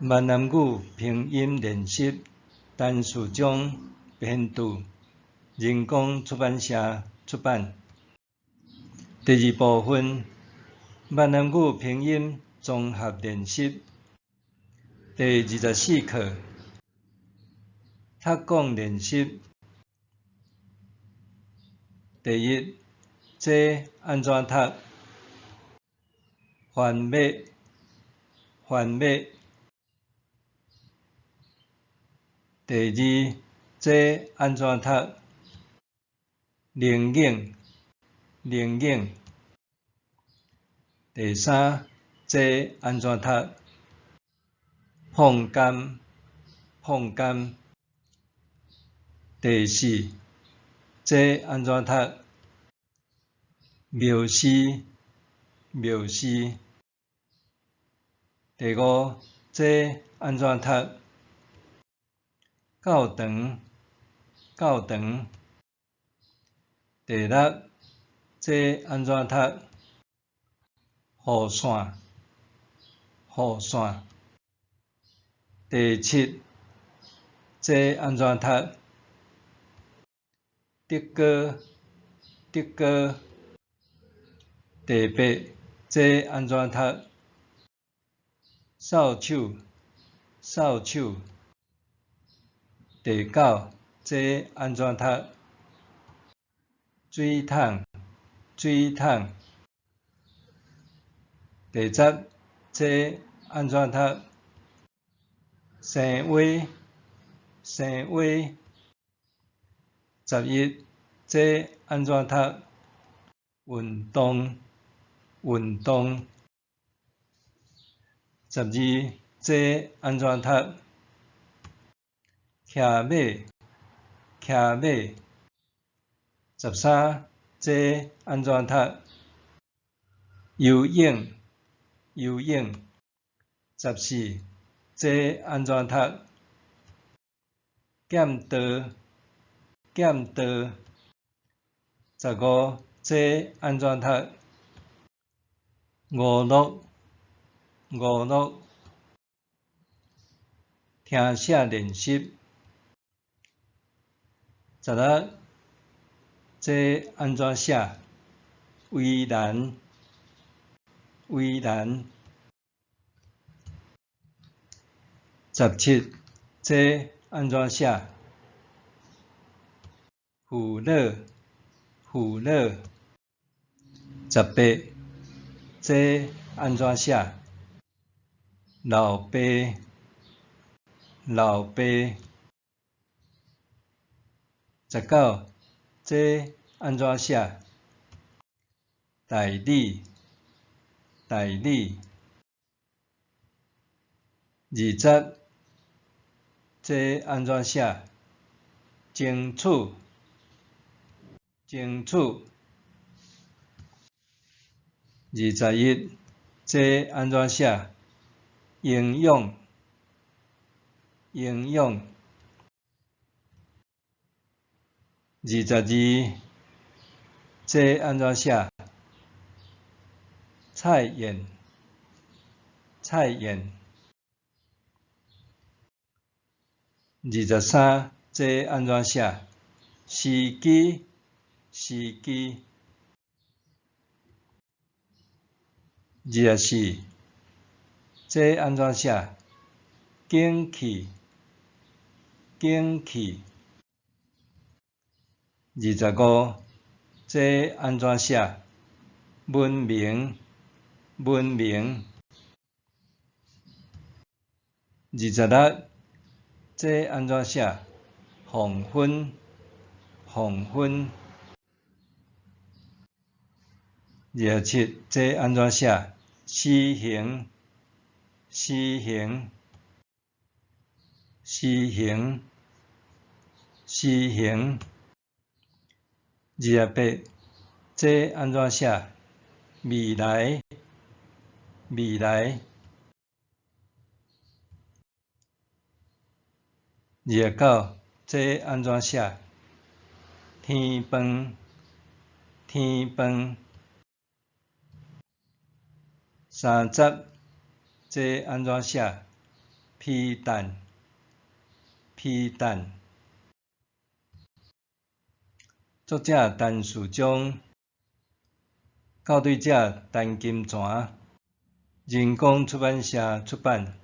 闽南语拼音练习单词中编读，人工出版社出版。第二部分闽南语拼音综合练习第24课读讲练习。第一，这安怎读？翻页，翻页。第二，这安怎读？灵应，灵应。第三，这安怎读？碰感，碰感。第四，这安怎读？描诗，描诗。第五，这安怎读？教堂，教堂。第六，这安怎读？雨伞，雨伞。第七，这安怎读？得歌，得歌。第八，这安怎读？扫帚，扫帚。第九，这安怎读？水桶，水桶。第十，这安怎读？生活，生活。11，这安怎读？运动，运动。12，这安怎读？骑马，骑马。13，这安怎读？游泳，游泳。14，这安怎读？剑道，剑道。15，这安怎读？娱乐，娱乐。听写练习。16，这安怎写？围栏，围栏。17，这安怎写？妇女，妇女。18，这安怎写？老爸，老爸。19，这安怎写？代理，代理。20，这安怎写？争取，争取。21，这安怎写？营养，营养。22，这安怎写？菜园，菜园。23，这安怎写？时机，时机。24，这安怎写？景气，景气。25，这安怎写？文明，文明。26，这安怎写？黄昏，黄昏。27，这安怎写？死刑，死刑，死刑，死刑。28，这安怎写？未来，未来。29，这安怎写？天饭，天饭。30，这安怎写？皮蛋，皮蛋。作者陈树忠，校对者陈金泉，人工出版社出版。